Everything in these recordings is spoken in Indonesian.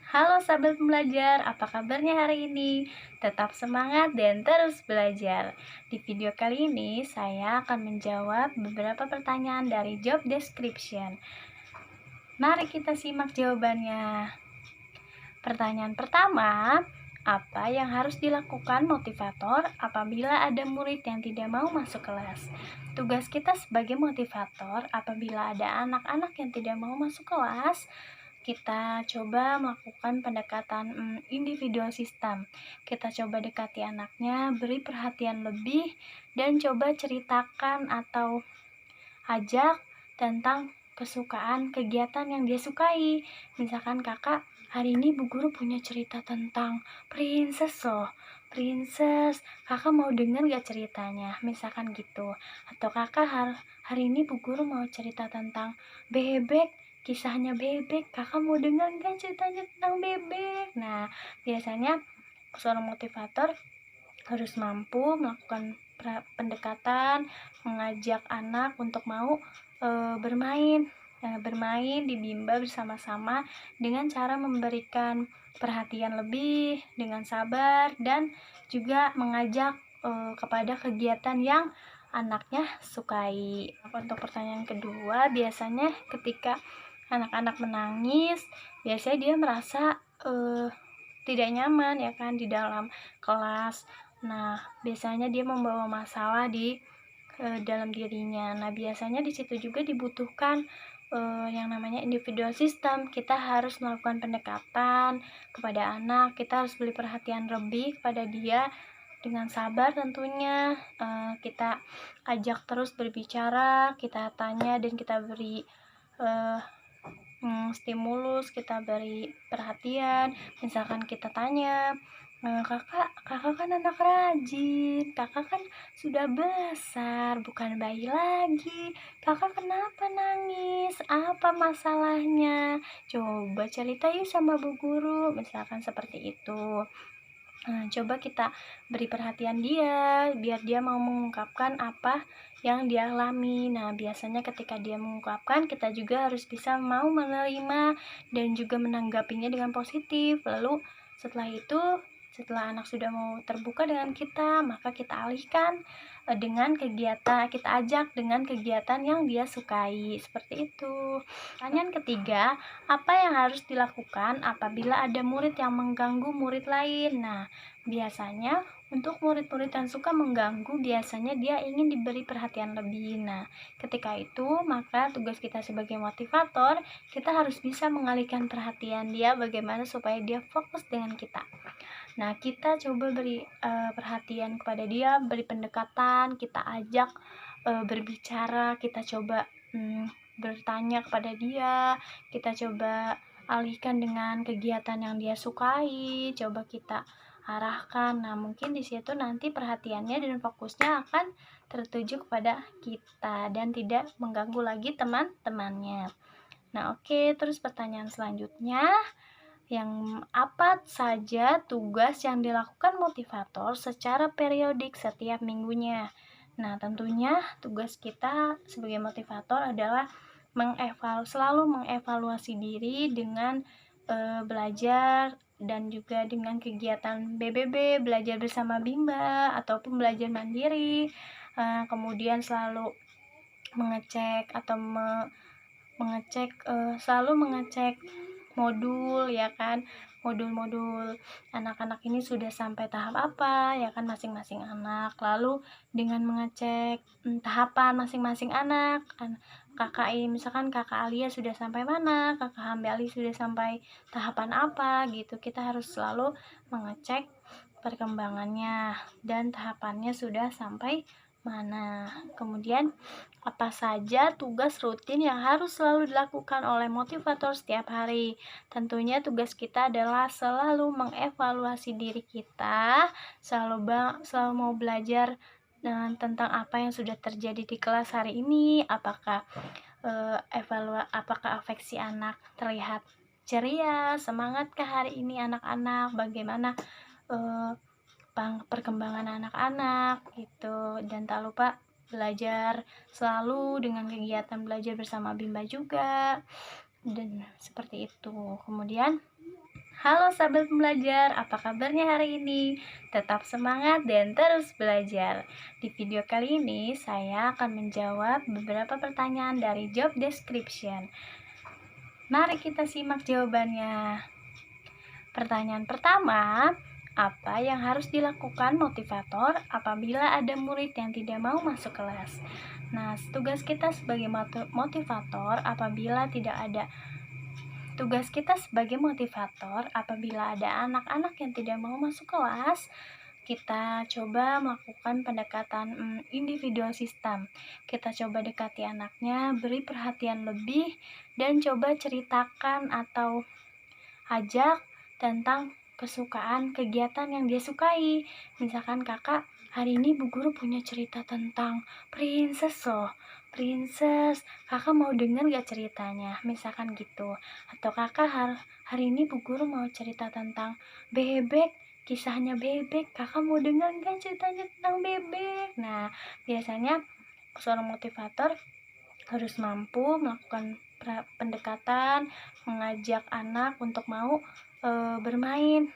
Halo sahabat pembelajar, apa kabarnya hari ini? Tetap semangat dan terus belajar. Di video kali ini, saya akan menjawab beberapa pertanyaan dari job description. Mari kita simak jawabannya. Pertanyaan pertama, apa yang harus dilakukan motivator apabila ada murid yang tidak mau masuk kelas? Tugas kita sebagai motivator apabila ada anak-anak yang tidak mau masuk kelas, kita coba melakukan pendekatan individual system. Kita coba dekati anaknya, beri perhatian lebih, dan coba ceritakan atau ajak tentang kesukaan kegiatan yang dia sukai. Misalkan kakak, hari ini bu guru punya cerita tentang princess loh, princess, kakak mau denger gak ceritanya, misalkan gitu. Atau kakak, hari ini bu guru mau cerita tentang bebek, kisahnya bebek, kakak mau denger gak ceritanya tentang bebek. Nah, biasanya seorang motivator harus mampu melakukan pendekatan, mengajak anak untuk mau bermain di bimba bersama-sama dengan cara memberikan perhatian lebih dengan sabar, dan juga mengajak kepada kegiatan yang anaknya sukai. Untuk pertanyaan kedua, biasanya ketika anak-anak menangis, biasanya dia merasa tidak nyaman ya kan di dalam kelas. Nah, biasanya dia membawa masalah di dalam dirinya. Nah, biasanya di situ juga dibutuhkan yang namanya individual system. Kita harus melakukan pendekatan kepada anak, kita harus beri perhatian lebih kepada dia dengan sabar tentunya. Kita ajak terus berbicara, kita tanya dan kita beri stimulus, kita beri perhatian. Misalkan kita tanya, kakak kan anak rajin, kakak kan sudah besar, bukan bayi lagi, kakak kenapa nangis, apa masalahnya, coba cerita yuk sama bu guru, misalkan seperti itu. Coba kita beri perhatian dia, biar dia mau mengungkapkan apa yang dia alami. Nah, biasanya ketika dia mengungkapkan, kita juga harus bisa mau menerima dan juga menanggapinya dengan positif. Lalu setelah itu, setelah anak sudah mau terbuka dengan kita, maka kita alihkan dengan kegiatan, kita ajak dengan kegiatan yang dia sukai. Seperti itu. Pertanyaan ketiga, apa yang harus dilakukan apabila ada murid yang mengganggu murid lain? Nah, biasanya untuk murid-murid yang suka mengganggu, biasanya dia ingin diberi perhatian lebih. Nah, ketika itu maka tugas kita sebagai motivator, kita harus bisa mengalihkan perhatian dia bagaimana supaya dia fokus dengan kita. Nah, kita coba beri perhatian kepada dia, beri pendekatan, kita ajak berbicara, kita coba bertanya kepada dia, kita coba alihkan dengan kegiatan yang dia sukai, coba kita arahkan. Nah, mungkin di situ nanti perhatiannya dan fokusnya akan tertuju kepada kita dan tidak mengganggu lagi teman-temannya. Nah, oke, terus pertanyaan selanjutnya, yang apa saja tugas yang dilakukan motivator secara periodik setiap minggunya? Nah, tentunya tugas kita sebagai motivator adalah selalu mengevaluasi diri dengan belajar dan juga dengan kegiatan BBB, belajar bersama Bimba ataupun belajar mandiri. Kemudian selalu mengecek atau selalu mengecek modul ya kan, modul-modul anak-anak ini sudah sampai tahap apa ya kan masing-masing anak. Lalu dengan mengecek tahapan masing-masing anak, kakak ini misalkan kakak Alia sudah sampai mana, kakak Hambali sudah sampai tahapan apa gitu, kita harus selalu mengecek perkembangannya dan tahapannya sudah sampai mana. Kemudian apa saja tugas rutin yang harus selalu dilakukan oleh motivator setiap hari? Tentunya tugas kita adalah selalu mengevaluasi diri kita, selalu mau belajar tentang apa yang sudah terjadi di kelas hari ini, apakah afeksi anak terlihat ceria, semangatkah hari ini anak-anak, bagaimana perkembangan anak-anak gitu. Dan tak lupa belajar selalu dengan kegiatan belajar bersama Bimba juga, dan seperti itu. Kemudian Halo sahabat pembelajar, apa kabarnya hari ini? Tetap semangat dan terus belajar. Di video kali ini, saya akan menjawab beberapa pertanyaan dari job description. Mari kita simak jawabannya. Pertanyaan pertama, apa yang harus dilakukan motivator apabila ada murid yang tidak mau masuk kelas? Nah, tugas kita sebagai motivator apabila tidak ada Tugas kita sebagai motivator apabila ada anak-anak yang tidak mau masuk kelas, kita coba melakukan pendekatan individual system. Kita coba dekati anaknya, beri perhatian lebih, dan coba ceritakan atau ajak tentang kesukaan kegiatan yang dia sukai. Misalkan kakak, hari ini bu guru punya cerita tentang princess loh. Princess, kakak mau denger gak ceritanya? Misalkan gitu. Atau kakak, hari ini bu guru mau cerita tentang bebek, kisahnya bebek. Kakak mau denger gak ceritanya tentang bebek? Nah, biasanya seorang motivator harus mampu melakukan pendekatan, mengajak anak untuk mau bermain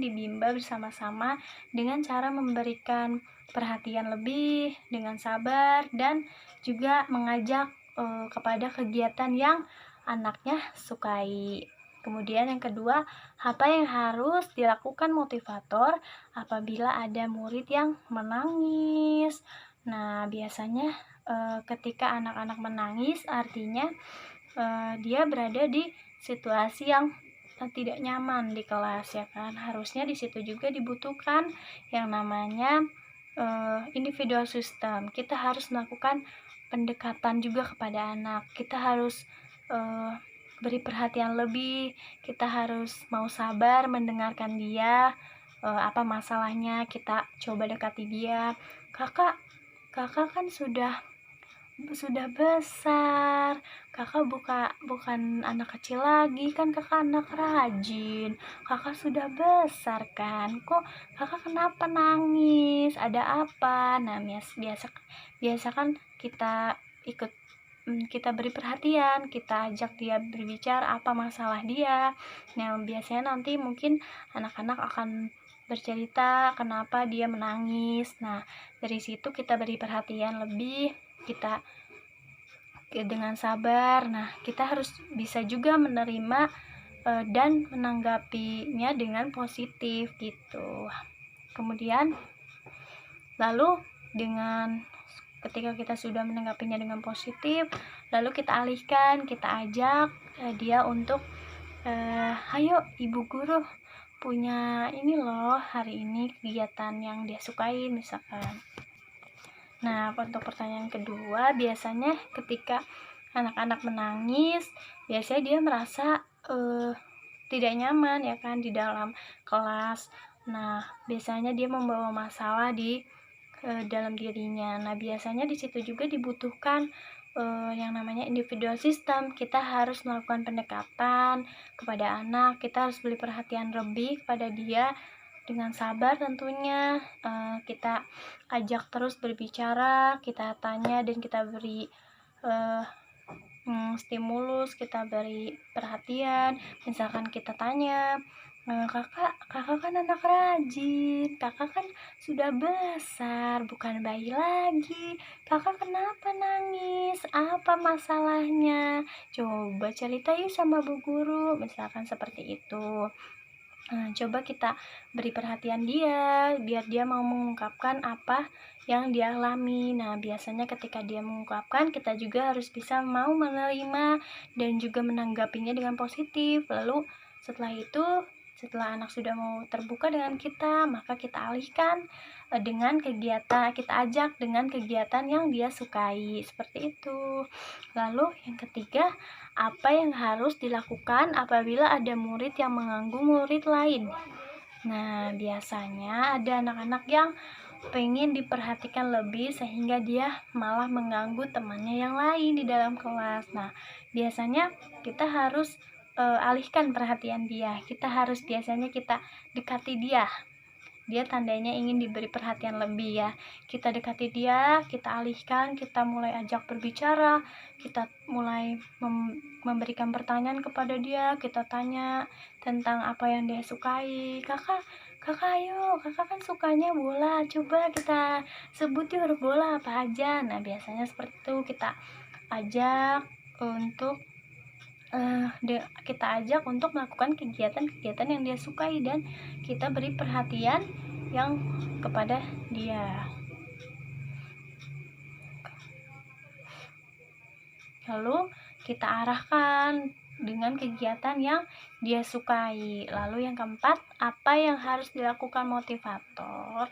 di bimba bersama-sama dengan cara memberikan perhatian lebih dengan sabar dan juga mengajak kepada kegiatan yang anaknya sukai. Kemudian yang kedua, apa yang harus dilakukan motivator apabila ada murid yang menangis? Nah, biasanya ketika anak-anak menangis artinya dia berada di situasi yang tidak nyaman di kelas, ya kan. Harusnya di situ juga dibutuhkan yang namanya individual system. Kita harus melakukan pendekatan juga kepada anak. Kita harus beri perhatian lebih, kita harus mau sabar mendengarkan dia, apa masalahnya, kita coba dekati dia. Kakak kan sudah besar, kakak bukan anak kecil lagi, kan kakak anak rajin, kakak sudah besar kan, kok kakak kenapa nangis, ada apa? Nah, biasa kan kita kita beri perhatian, kita ajak dia berbicara apa masalah dia. Nah, biasanya nanti mungkin anak-anak akan bercerita kenapa dia menangis. Nah, dari situ kita beri perhatian lebih, kita dengan sabar. Nah, kita harus bisa juga menerima dan menanggapinya dengan positif gitu. Kemudian lalu ketika kita sudah menanggapinya dengan positif, lalu kita alihkan, kita ajak dia untuk ayo ibu guru punya ini loh, hari ini kegiatan yang dia sukai misalkan. Nah, untuk pertanyaan kedua, biasanya ketika anak-anak menangis, biasanya dia merasa tidak nyaman ya kan di dalam kelas. Nah, biasanya dia membawa masalah di dalam dirinya. Nah, biasanya di situ juga dibutuhkan yang namanya individual system. Kita harus melakukan pendekatan kepada anak, kita harus beri perhatian lebih kepada dia dengan sabar tentunya. Kita ajak terus berbicara, kita tanya dan kita beri stimulus, kita beri perhatian. Misalkan kita tanya, kakak kan anak rajin, kakak kan sudah besar, bukan bayi lagi, kakak kenapa nangis, apa masalahnya, coba cerita yuk sama bu guru, misalkan seperti itu. Nah, coba kita beri perhatian dia, biar dia mau mengungkapkan apa yang dia alami. Nah, biasanya ketika dia mengungkapkan, kita juga harus bisa mau menerima dan juga menanggapinya dengan positif. Lalu setelah anak sudah mau terbuka dengan kita, maka kita alihkan dengan kegiatan, kita ajak dengan kegiatan yang dia sukai, seperti itu. Lalu yang ketiga, apa yang harus dilakukan apabila ada murid yang mengganggu murid lain? Nah, biasanya ada anak-anak yang pengen diperhatikan lebih sehingga dia malah mengganggu temannya yang lain di dalam kelas. Nah, biasanya kita harus alihkan perhatian dia. Biasanya kita dekati dia. Dia tandanya ingin diberi perhatian lebih ya. Kita dekati dia, kita alihkan, kita mulai ajak berbicara, kita mulai memberikan pertanyaan kepada dia, kita tanya tentang apa yang dia sukai. Kakak ayo, kakak kan sukanya bola, coba kita sebut yuk huruf bola apa aja. Nah, biasanya seperti itu, kita ajak untuk melakukan kegiatan-kegiatan yang dia sukai, dan kita beri perhatian yang kepada dia. Lalu kita arahkan dengan kegiatan yang dia sukai. Lalu yang keempat, apa yang harus dilakukan motivator?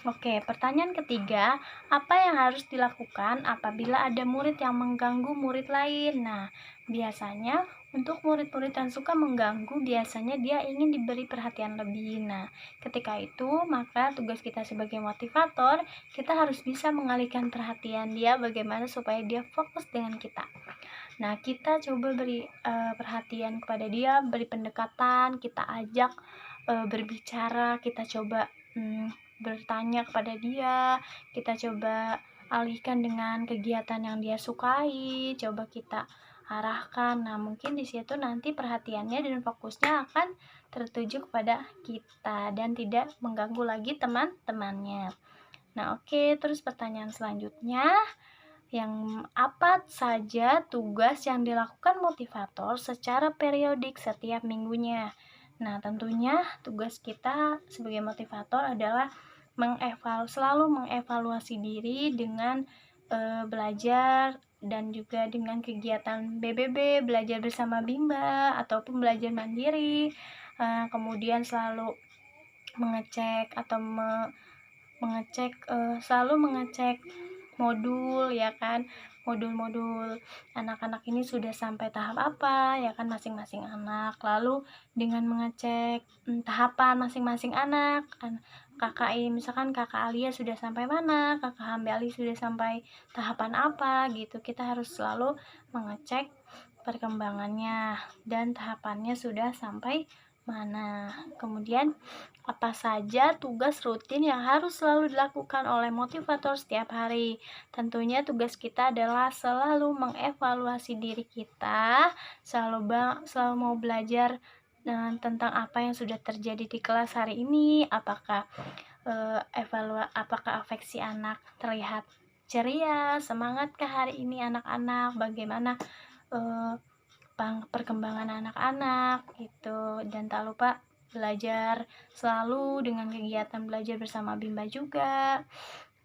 Oke, pertanyaan ketiga, apa yang harus dilakukan apabila ada murid yang mengganggu murid lain? Nah, biasanya untuk murid-murid yang suka mengganggu, biasanya dia ingin diberi perhatian lebih. Nah, ketika itu, maka tugas kita sebagai motivator, kita harus bisa mengalihkan perhatian dia bagaimana supaya dia fokus dengan kita. Nah, kita coba beri perhatian kepada dia, beri pendekatan, kita ajak berbicara, kita coba bertanya kepada dia, kita coba alihkan dengan kegiatan yang dia sukai, coba kita arahkan. Nah, mungkin di situ nanti perhatiannya dan fokusnya akan tertuju kepada kita dan tidak mengganggu lagi teman-temannya. Nah, oke, terus pertanyaan selanjutnya, yang apa saja tugas yang dilakukan motivator secara periodik setiap minggunya? Nah, tentunya tugas kita sebagai motivator adalah selalu mengevaluasi diri dengan belajar dan juga dengan kegiatan BBB, belajar bersama Bimba ataupun belajar mandiri. Kemudian selalu mengecek atau selalu mengecek modul, ya kan, modul-modul anak-anak ini sudah sampai tahap apa, ya kan, masing-masing anak. Lalu dengan mengecek tahapan masing-masing anak, kakak ini misalkan kakak Alia sudah sampai mana, kakak Hambali sudah sampai tahapan apa gitu, kita harus selalu mengecek perkembangannya dan tahapannya sudah sampai mana. Kemudian apa saja tugas rutin yang harus selalu dilakukan oleh motivator setiap hari? Tentunya tugas kita adalah selalu mengevaluasi diri kita, selalu mau belajar tentang apa yang sudah terjadi di kelas hari ini, apakah afeksi anak terlihat ceria, semangatkah hari ini anak-anak, bagaimana perkembangan anak-anak gitu. Dan tak lupa belajar selalu dengan kegiatan belajar bersama Bimba juga,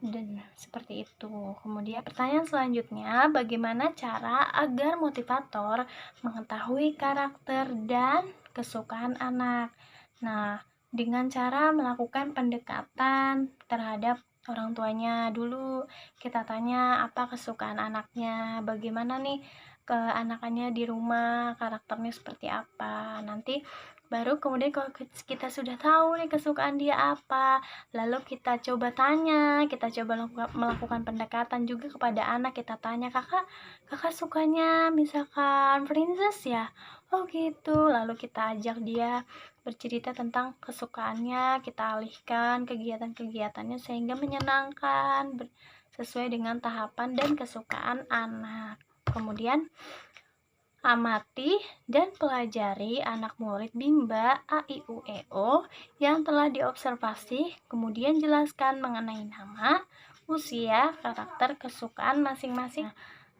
dan seperti itu. Kemudian pertanyaan selanjutnya, bagaimana cara agar motivator mengetahui karakter dan kesukaan anak? Nah, dengan cara melakukan pendekatan terhadap orang tuanya dulu. Kita tanya apa kesukaan anaknya, bagaimana nih keanakannya di rumah, karakternya seperti apa. Nanti baru kemudian kalau kita sudah tahu nih kesukaan dia apa, lalu kita coba tanya, kita coba melakukan pendekatan juga kepada anak. Kita tanya, kakak sukanya misalkan princess ya? Oh gitu. Lalu kita ajak dia bercerita tentang kesukaannya, kita alihkan kegiatan-kegiatannya sehingga menyenangkan, sesuai dengan tahapan dan kesukaan anak. Kemudian amati dan pelajari anak murid Bimba A, I, U, E, O yang telah diobservasi, kemudian jelaskan mengenai nama, usia, karakter, kesukaan masing-masing.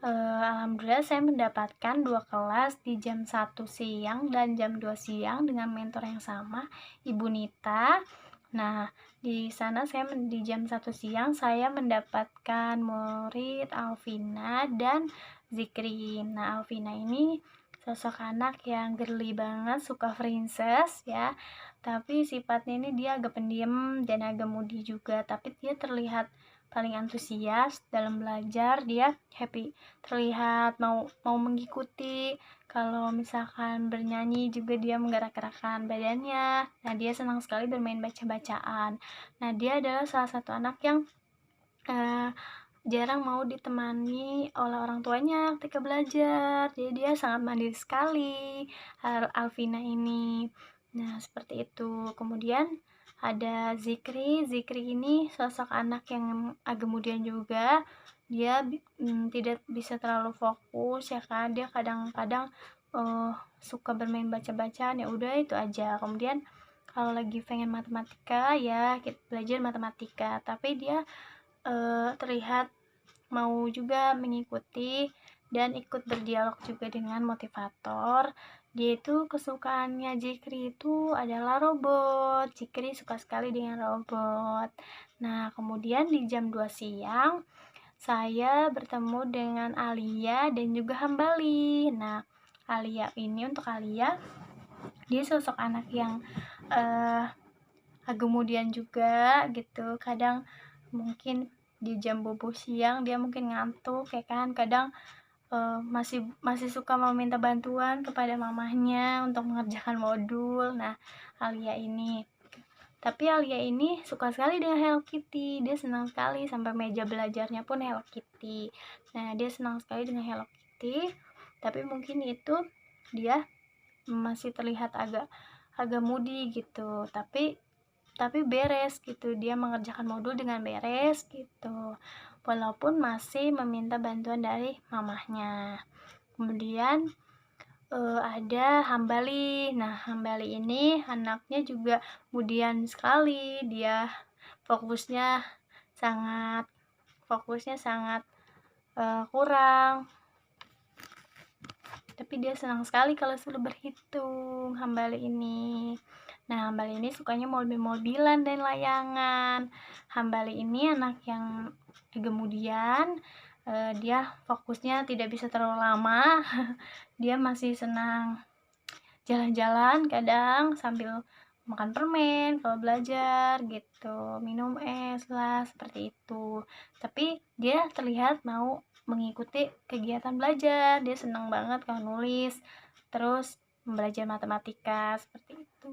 Alhamdulillah saya mendapatkan 2 kelas di jam 1 siang dan jam 2 siang dengan mentor yang sama, Ibu Nita. Nah, di sana di jam 1 siang saya mendapatkan murid Alvina dan Zikri. Nah, Alvina ini sosok anak yang girly banget, suka princess ya. Tapi sifatnya ini dia agak pendiam dan agak moody juga, tapi dia terlihat paling antusias dalam belajar, dia happy, terlihat mau mengikuti. Kalau misalkan bernyanyi juga dia menggerak-gerakkan badannya. Nah, dia senang sekali bermain baca-bacaan. Nah, dia adalah salah satu anak yang jarang mau ditemani oleh orang tuanya ketika belajar, jadi dia sangat mandiri sekali, Alvina ini. Nah, seperti itu. Kemudian Ada Zikri. Zikri ini sosok anak yang kemudian juga, dia tidak bisa terlalu fokus ya kan, dia kadang-kadang suka bermain baca-bacaan, ya udah itu aja. Kemudian kalau lagi pengen matematika ya kita belajar matematika, tapi dia terlihat mau juga mengikuti dan ikut berdialog juga dengan motivator. Dia itu kesukaannya Jikri itu adalah robot. Jikri suka sekali dengan robot. Nah, kemudian di jam 2 siang saya bertemu dengan Alia dan juga Hambali. Nah, untuk Alia, dia sosok anak yang kemudian juga gitu. Kadang mungkin di jam bobo siang dia mungkin ngantuk ya kan, kadang masih suka meminta bantuan kepada mamahnya untuk mengerjakan modul. Nah, tapi Alia ini suka sekali dengan Hello Kitty. Dia senang sekali, sampai meja belajarnya pun Hello Kitty. Nah, dia senang sekali dengan Hello Kitty, tapi mungkin itu dia masih terlihat agak moody gitu, tapi beres gitu, dia mengerjakan modul dengan beres gitu, walaupun masih meminta bantuan dari mamahnya. Kemudian ada Hambali. Nah, Hambali ini anaknya juga kemudian sekali, dia fokusnya sangat kurang, tapi dia senang sekali kalau sudah berhitung, Hambali ini. Nah, Hambali ini sukanya mobil-mobilan dan layangan. Hambali ini anak yang kemudian dia fokusnya tidak bisa terlalu lama. Dia masih senang jalan-jalan kadang sambil makan permen kalau belajar gitu, minum es lah seperti itu. Tapi dia terlihat mau mengikuti kegiatan belajar, dia senang banget kalau nulis terus belajar matematika seperti itu.